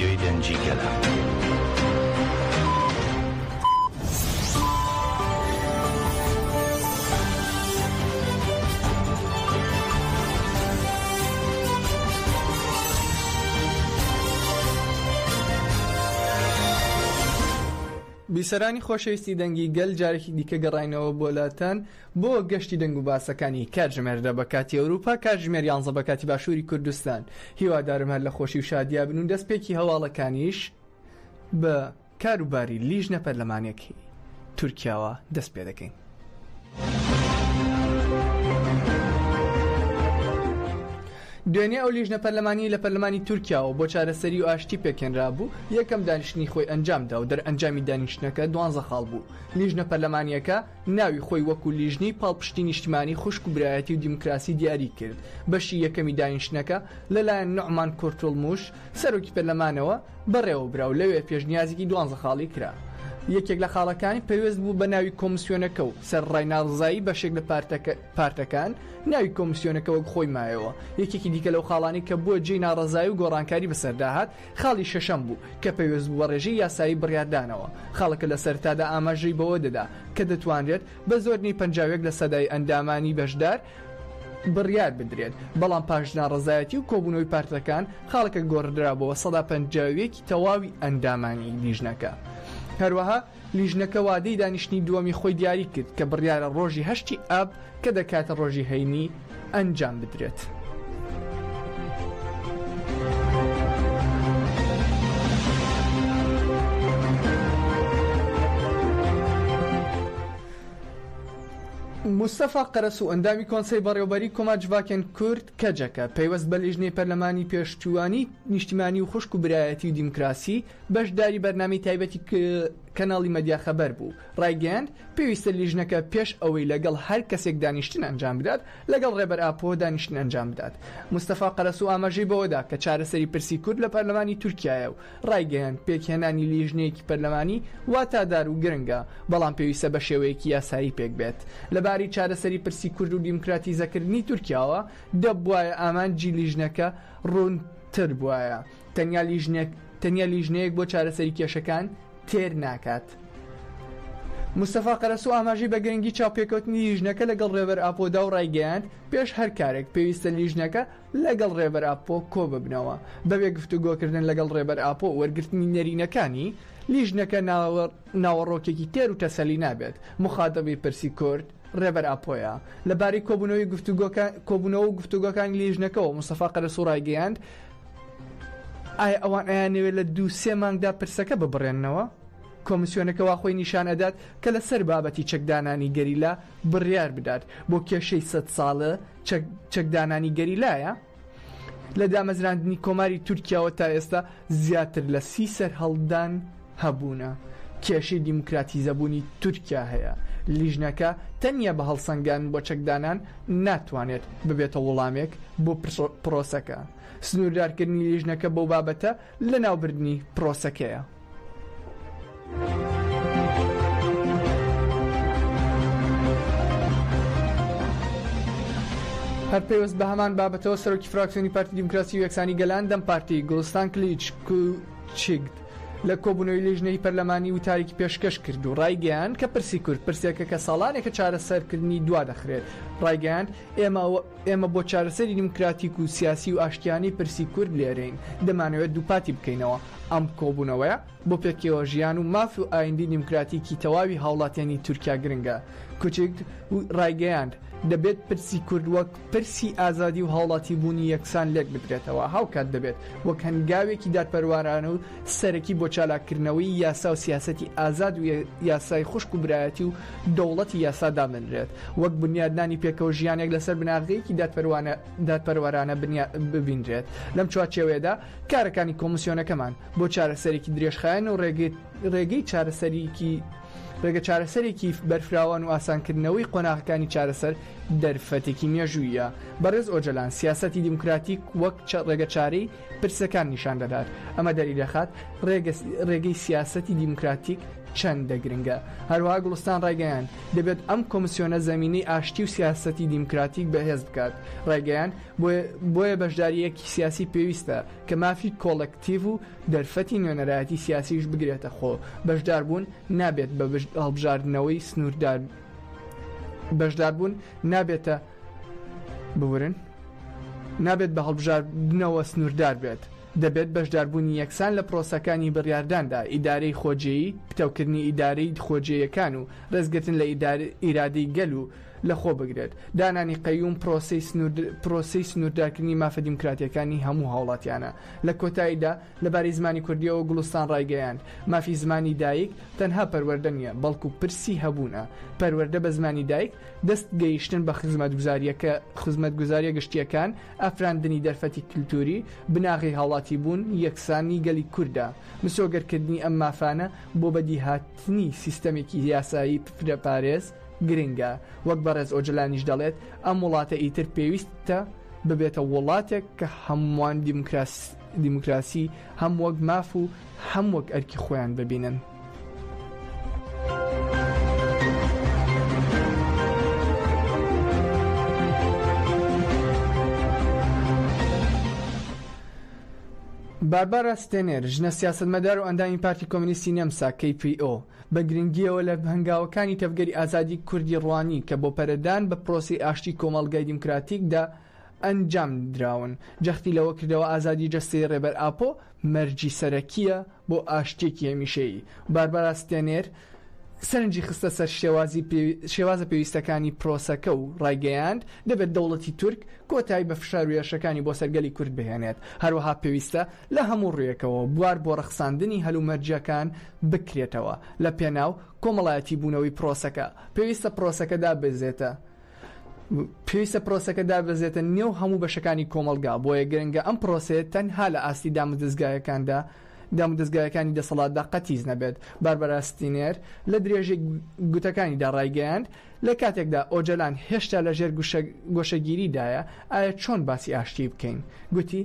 رادیۆی دەنگی گەلە. بیسەرانی خۆشەویستی دەنگی گەل جارێکی دیکە گەڕاینەوە بۆلاتان بۆ گەشتی دەنگ و باسەکانی کاتژمێردا بە کاتی ئەوروپا کاتژمێر 11 بە کاتی باشووری کوردستان. هیوادارم هەر لە خۆشی و شادیا بن و دەستپێکی هەواڵەکانیش بە کاروباری لیژنە پەرلەمانێکی تورکیاوە دەست پێ دەکەین. دوێنێ ئەو لیژنە پەرلەمانی لە پەرلەمانی تورکیاوە بۆ چارەسەری و ئاشتی پێکێنرا بوو یەکەم دانیشتنی خۆی ئەنجامدا و دەرئەنجامی دانیشتنەکە 12 خاڵ بوو. لیژنە پەرلەمانیەکە ناوی خۆی وەکو لیژنی پاڵپشتی نیشتیمانی خوشک و برایەتی و دیموکراسی دیاری کرد. بەشی یەکەمی دانیشتنەکە لەلایەن نوعمان کورتولموش سەرۆکی پەرلەمانەوە بەڕێوە برا و لەوێ پێشنیازێکی 12 خاڵی کرا. یەکێک لە خاڵەکانی پێویست بوو بە ناوی کۆمسیۆنەکە و سەرڕای ناڕزایی بەشێک لە پارتەکان ناوی کۆمسیۆنەکە وەک خۆی مایەوە. یەکێکی دیکە لەو خاڵانی کە بووە جێی ناڕزایی و گۆڕانکاری بەسەرداهات خاڵی شەشەم بوو کە پێویست بوو بە ڕێژەی یاسایی بڕیاردانەوە. خاڵەکە لە سەرتادا ئاماژەی بەوە دەدا کە دەتوانرێت بە زۆرنەی 50 لە سەدای ئەندامانی بەشدار بڕیار بدرێت، بەڵام پاش ناڕزایەتی و کۆبوونەوەی پارتەکان خاڵەکە گۆڕدرابەوە 150 تەواوی ئەندامانی لیژنەکە. هەروەها لیژنەکە وادەی دانیشتنی دووەمی خۆی دیاری کرد کە بڕیارە ڕۆژی 8 ئاب کە دەکاتە ڕۆژی هەینی ئەنجام بدرێت. مستەفا قەرەس و ئەندامی کۆنسەی بەڕێوەبەری کۆماجڤاکێن کورد کەجەکە پەیوەست بە لیژنەی پەرلەمانی پێشتوانی نیشتیمانی و خوشک و برایەتی و دیموکراسی بەشداری بەرنامەی تایبەتی کەناڵی مەدیا خەبەر بوو. ڕایگەیاند پێویستە لیژنەکە پێش ئەوەی لەگەڵ هەر کەسێک دانیشتن ئەنجام بدات لەگەڵ ڕێبەر ئاپۆ دانیشتن ئەنجام بدات. مستەفا قەرەس و ئاماژەی بەوەدا کە چارەسەری پرسی کورد لە پەرلەمانی تورکیایە و ڕایگەیاند پێکهێنانی لیژنەیەکی پەرلەمانی واتادار و گرنگە، بەڵام پێویستە بە شێوەیەکی یاسایی پێک بێت. لەباری چارەسەری پرسی کورد و دیموکراتیزەکردنی تورکیاوە دەبوایە ئامانجی لیژنەکە ڕوونتر بووایە. تەنیا لیژنەیەک بۆ چارەسەری کێشەکان تێر ناکات. مستەفا قەرەس و ئاماژەی بە گرنگی چاوپێکەوتنی لیژنەکە لەگەڵ ڕێبەر ئاپۆدا و ڕایگەیاند پێش هەر کارێک پێویستە لیژنەکە لەگەڵ ڕێبەر ئاپۆ کۆ ببنەوە. بەبێ گفتوگۆکردن لەگەڵ ڕێبەر ئاپۆ وەرگرتنی نەرینەکانی لیژنەکە ناوەڕۆکێکی تێر و تەسەلی نابێت. مخاتەبی پرسی کورد ڕێبەر ئاپۆیە. لەبارەی کۆبوونەوە و گفتوگۆکانی لیژنەکەەوە مستەفا قەرەس و ڕایگەیاند ئایا ئەوان ئەیانەوێت لە 2-3 مانگدا پرسەکە ببڕێننەوە؟ کۆمسیۆنەکەوا خۆی نیشان ئەدات کە لەسەر بابەتی چەکدانانی گەریلا بڕیار بدات. بۆ کێشەی 100 ساڵە چەکدانانی گەریلایە؟ لە دامەزراندنی کۆماری تورکیاوە تا ئێستا زیاتر لە 30 سەر هەڵدان هەبوونە. کێشەی دیموکراتیزەبوونی تورکیا هەیە. لیژنەکە تەنیا بە هەڵسەنگان بۆ چەکدانان ناتوانێت ببێتە وەڵامێک بۆ پرۆسەکە. سنووردارکردنی لیژنەکە بەو بابەتە لە ناوبردنی پرۆسەکەیە. هەر پێوەست بە هەمان بابەتەوە سەرۆکی فراکسیۆنی پارتی دیموکراسی و یەکسانی گەلان دەم پارتی گوڵستان کلیچکوچیک لە کۆبوونەوەی لیژنەی پەرلەمانی و تاریکی پێشکەش کرد و ڕایگەیاند کە پرسی کورد پرسێکە کە ساڵانێکە چارەسەرکردنی دوا دەخرێت. ڕایگەیاند ئێمە بۆ چارەسەری دیموکراتیک و سیاسی و ئاشتیانی پرسی کورد لێرەین دەمانەوێت دووپاتی بکەینەوە. ئەم کۆبوونەوەیە بۆ پێکەوە ژیان و مافی و ئایندی دیموکراتیکی تەواوی هاوڵاتیانی تورکیا گرنگە. کوچک و ڕایگەیاند دەبێت پرسی کورد وەک پرسی ئازادی و هاوڵاتی بوونی یەکسان لێک بدرێتەوە. هاوکات دەبێت وەک هەنگاوێکی دادپەروەرانە و سەرەکی بۆ چالاکردنەوەی یاسا و سیاسەتی ئازاد و یاسای خوشک و برایەتی و دەوڵەتی یاسا دامنرێت وەک بنیادنانی پێکەوە ژیانێک لەسەر بناغەیەکی دادپەروەرانە ببینرێت. لەم چوارچێوەیەدا کارەکانی کۆمسیۆنەکەمان بۆ چارەسەرێکی درێژخایەن و ڕێگەی چارەسەرێکی بەرفراوان و ئاسانکردنەوەی قۆناغەکانی چارەسەر دەرفەتێکی مێژوویە. بەڕێز ئۆجەلان سیاسەتی دیموکراتیک وەک ڕێگەچارەی پرسەکان نیشان دەدات. ئەمە دەری دەخات ڕێگەی سیاسەتی دیموکراتیک چەندە گرنگە. هەروەها گوڵستان ڕایگەیان دەبێت ئەم کۆمسیۆنە زەمینەی ئاشتی و سیاسەتی دیموکراتیک بەهێز بکات. ڕایگەیان بۆیە بەشداریەکی سیاسی پێویستە کە مافی کۆڵەکتیڤ و دەرفەتی نوێنەرایەتی سیاسیش بگرێتە خۆ. بەشداربوون نابێت بە هەڵبژاردنەوەی سنووردار بەشداربوون نابێتە بورن نابێت بە هەڵبژاردنەوە سنووردار بێت. دەبێت بەشداربوونی یەکسان لە پرۆسەکانی بڕیارداندا ئیدارەی خۆجێیی پتەوکردنی ئیدارەی خۆجێیەکان و ڕێزگرتن لە ئیرادەی گەل و لە خۆ بگرێت. دانانی قەیوم پرۆسەی سنووردارکردنی مافە دیموکراتیەکانی هەموو هاوڵاتیانە. لە کۆتاییدا لەبارەی زمانی کوردیەوە گوڵستان ڕایگەیاند مافی زمانی دایک تەنها پەروەردە نیە بەڵکو پرسی هەبوونە. پەروەردە بە زمانی دایک دەست گەیشتن بە خزمەتگوزاریە گشتیەکان، ئەفراندنی دەرفەتی کللتوری، بناغی هاوڵاتی بوون، یەکسانی گەلی کووردا. مسۆگەرکردنی ئەم مافانە بۆ بەدیهاتنی سیستەمێکی یاسایی پرەپارێز گرنگە. وەک بەڕێز ئۆجلانیش دەڵێت ئەم وڵاتە ئیتر پێویستە ببێتە وڵاتێک کە هەمووان دیموکراسی هەم وەک ماف و هەم وەک ئەرکی خۆیان ببینن. باربارا ستێنێر ژنە سیاسەتمەدار و ئەندامی پارتی کۆمونیستی نەمسا KPO بە گرنگیەوە لە هەنگاوەکانی تەفگەری ئازادی کوردی ڕوانی کە بۆ پەرەدان بە پرۆسی ئاشتی کۆمەڵگای دیموکراتیکدا ئەنجام دراون. جەختی لەوە کردەوە ئازادی جەستەی ڕێبەر ئاپۆ مەرجی سەرەکیە بۆ ئاشتێکی هەمیشەیی. باربارا ستێنێر سەرنجی خستە سەر شێوازە پێویستەکانی پرۆسەکە و ڕایگەیاند دەبێت دەوڵەتی تورک کۆتایی بە فشار وێرشەکانی بۆ سەرگەلی کورد بهێنێت. هەروەها پێویستە لە هەموو ڕوویەکەوە بوار بۆ ڕەخساندنی هەلومەرجەکان بکرێتەوە لە پێناو کۆمەڵایەتی بوونەوەی پرۆسەکە. پێویستە پرۆسەکە دابەزێتە نێو هەموو بەشەکانی کۆمەلگا. بۆیە گرنگە ئەم پرۆسەیە تەنها لە ئاستی دامودەستگایەکانی دەسەڵاتدا قەتیز نەبێت. باربارا ستێنێر لە درێژەی گوتەکانیدا ڕایگەیاند لە کاتێکدا ئۆجەلان هێشتا لە ژێر گۆشەگیریدایە ئایا چۆن باسی ئاشتی بکەین. گوتی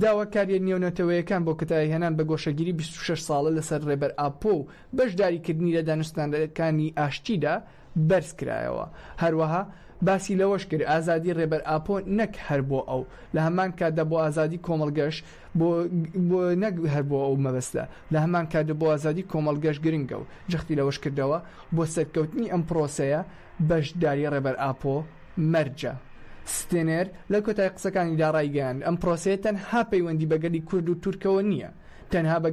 داواکاریە نێونەتەوەیەکان بۆ کەتایی هێنان بە گۆشەگیری 26 ساڵە لەسەر ڕێبەر ئاپۆ و بەشداریکردنی لە دانوستانەکانی ئاشتیدا بەرز کرایەوە. هەروەها باسی لەوەش کرد ئازادی ڕێبەر ئاپۆ نەک هەر بۆ ئەو لە هەمان کاتدا بۆ ئازادی کۆمەڵگەش بۆ نەک هەر بۆ ئەو مەبەستە لە هەمان کاتدا بۆ ئازادی کۆمەڵگەش گرنگە و جەختی لەوەش کردەوە بۆ سەرکەوتنی ئەم پرۆسەیە بەشداری ڕێبەر ئاپۆ مەرجە. ستێنێر لە کۆتای قسەکانیدا ڕایگەیاند ئەم پرۆسەیە تەنها پەیوەندی بەگەلی کورد و تورکەوە نییە، تەنها بە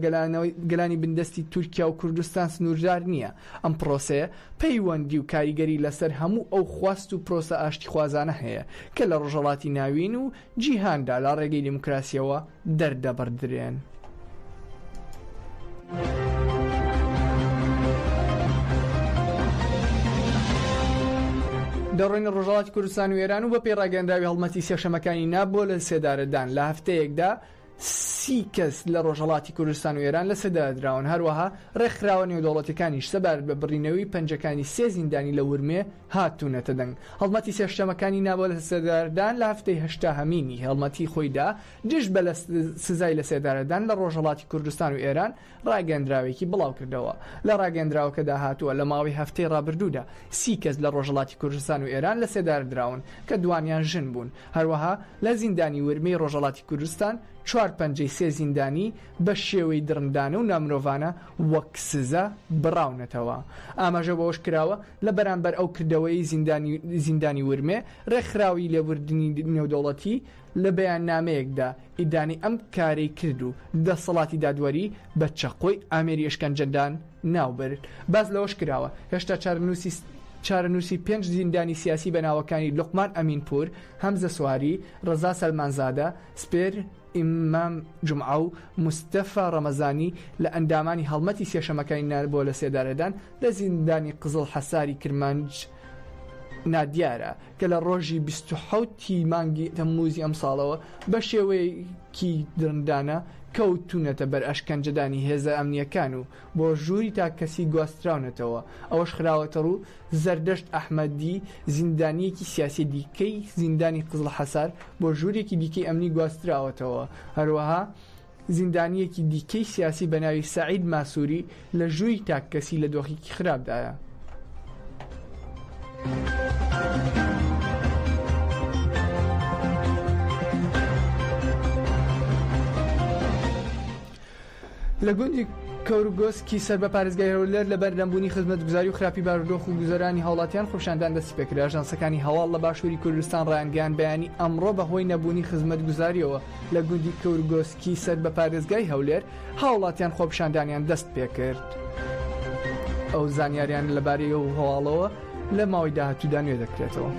گەلانی بندستی تورکیا و کوردستان سنووردار نییە. ئەم پرۆسەیە پەیوەندی و کاریگەری لەسەر هەموو ئەو خواست و پرۆسە ئاشتی خوازانە هەیە کە لە ڕۆژهەڵاتی ناوین و جیهاندا لە ڕێگەی دیموکراسیەوە دەردەبڕدرێن. دەڕۆینە ڕۆژهەڵاتی کوردستان و ئێران و بە پێی ڕاگەندراوی هەڵمەتی سێشەمەکانی نابۆ لە سێدارەدان لە هەفتەیەکدا 30 کەس لە ڕۆژهەڵاتی کوردستان و ئێران لە سەدادراون. هەروەها ڕێکخراوە نێودەوڵەتیەکانیش سەبارەت بە بڕینەوەی پەنجەکانی سێ زیندانی لە ورمێ هاتوونەتە دەنگ. هەڵمەتی سێشەمەکانی نابۆ لە سێدارەدان لە هەفتەی هەشتا هەمینی هەڵمەتی خۆیدا جشت بە لە سزای لە سێدارەدان لە ڕۆژهەڵاتی کوردستان و ئێران ڕاگەندراوێکی بڵاو کردەوە. لە ڕاگەندراوەکەدا هاتووە لە ماوەی هەفتەی ڕابردوودا 30 کەس لە ڕۆژهەڵاتی کوردستان و ئێران لە سێداردراون کە دوانیان ژن بوون. هەروەها لە زیندانی ورمەی ڕۆژهەڵاتی کوردستان 4 پەنجەی سێ زیندانی بە شێوەی درندانە و نامرۆڤانە وەک سزا بڕاونەتەوە. ئاماژە بەوەش کراوە لە بەرامبەر ئەو کردەوەی زیندانی ورمێ ڕێکخراوی لێبوردنی نێودەوڵەتی لە بەیان نامەیەکدا ئیدانی ئەم کارەی کرد و دەسەڵاتی دادوەری بە چەقۆی ئامێری ئەشکەنجەدان ناوبرد. باز لەوەش کراوە هێشتا چارەنووسی 5 زیندانی سیاسی بەناوەکانی لوقمان ئەمینپور، هەمزە سواری، ڕەزا سەلمانزادە، سپێر ئیمام جومعە و مستەفا ڕەمەزانی لە ئەندامانی هەڵمەتی سێشەمەکانی نابۆ لە سێدارەدان لە زیندانی قزڵ حەساری کرمانج نادیارە کە لە ڕۆژی 27 مانگی تەمموزی ئەم ساڵەوە بە شێوەیەکی درندانە کەوتونەتە بەر ئەشکەنجەدانی هێزە ئەمنیەکان و بۆ ژووری تا کەسی گواستراونەتەوە. ئەوەش خراوەتە ڕوو زەردەشت ئەحمەدی زیندانیەکی سیاسی دیکەی زیندانی قزڵ حەسار بۆ ژوورێکی دیکەی ئەمنی گواستراوەتەوە. هەروەها زیندانیەکی دیکەی سیاسی بە ناوی سەعید ماسووری لە ژووری تاککەسی لە دۆخێکی خراپدایە. لە گوندی کەورگۆسکی سەر بە پارێزگای هەولێر لە بەردەمبوونی خزمەتگوزاری و خراپی بارودۆخ و گوزەرانی هاوڵاتیان خۆپشاندان دەستی پێکرا. ئاژانسەکانی هەواڵ لە باشووری کوردستان ڕایانگەیان بەیانی ئەمڕۆ بەهۆی نەبوونی خزمەتگوزاریەوە لە گوندی کەورگۆسکی سەر بە پارێزگای هەولێر هاوڵاتیان خۆپشاندانیان دەست پێکرد. ئەو زانیاریان لەبارەی ئەو هەواڵەوە لە ماوەی داهاتوودا نوێ دەکرێتەوە.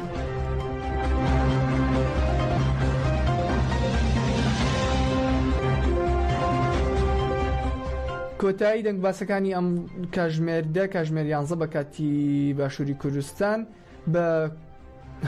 کۆتایی دەنگباسەکانی ئەم کاژمێر 11 بە کاتی باشووری کوردستان بە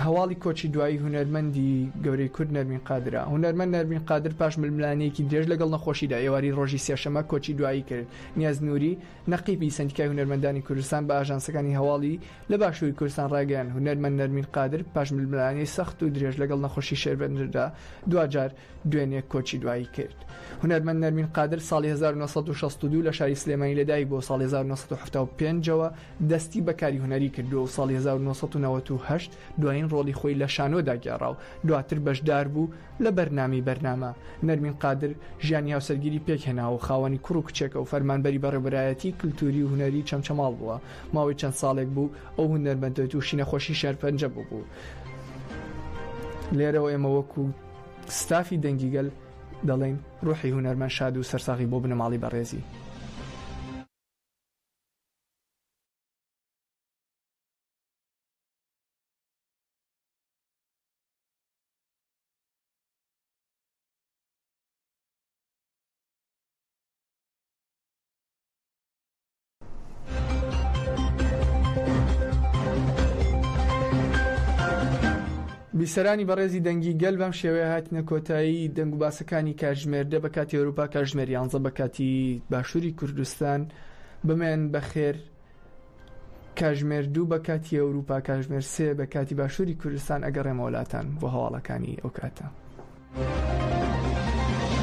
هەواڵی کۆچی دوایی هونەرمەندی گەورەی کورد نەرمین قادرە. هونەرمەند نەرمین قادر پاش ململانەیەکی درێژ لەگەڵ نەخۆشیدا ئێواری ڕۆژی سێشەمە کۆچی دوایی کرد. نیاز نووری نەقیبی سندیکای هونەرمەندانی کوردستان بە ئاژانسەکانی هەواڵی لە باشووری کوردستان ڕاگەیان هونەرمەند نەرمین قادر پاش ململانەی سەخت و درێژ لەگەڵ نەخۆشی شێربەندردا دوجار دوێنێ کۆچی دوایی کرد. هونەرمەند نەرمین قادر ساڵی 1962 لە شاری سلێمانی لەدایک بۆ ساڵی 1975ەوە دەستی بەکاری هونەری کردو و ساڵی 1998 دوایین ڕۆڵی خۆی لە شانۆدا گێڕا و دواتر بەشدار بوو لە بەرنامە. نەرمین قادر ژیانی هاوسەرگیری پێک هێنا و خاوەنی کوڕ و کچێکە و فەرمانبەری بەڕێوەبەرایەتی کللتوری و هونەری چەمچەماڵ بووە. ماوەی چەند ساڵێک بوو ئەو هونەرمەندە تووشی نەخۆشی شێرپەنجە بوو. لێرەوە ئێمە وەکو ستافی دەنگیگەل دەڵێن ڕوحی هونەرمەند شاد و سەرساغی بۆ بنەماڵی بەڕێزی. بیسەرانی بەڕێزی دەنگی گەل بەم شێوەیە هاتنە کۆتایی دەنگ و باسەکانی کاتژمێردە بە کاتی ئەوروپا کاتژمێر 11 بە کاتی باشووری کوردستان بمێن بەخێر. کاتژمێر 2 بە کاتی ئەوروپا کاتژمێر 3 بە کاتی باشووری کوردستان ئەگەڕێمە وڵاتان بۆ هەواڵەکانی ئەو کاتە.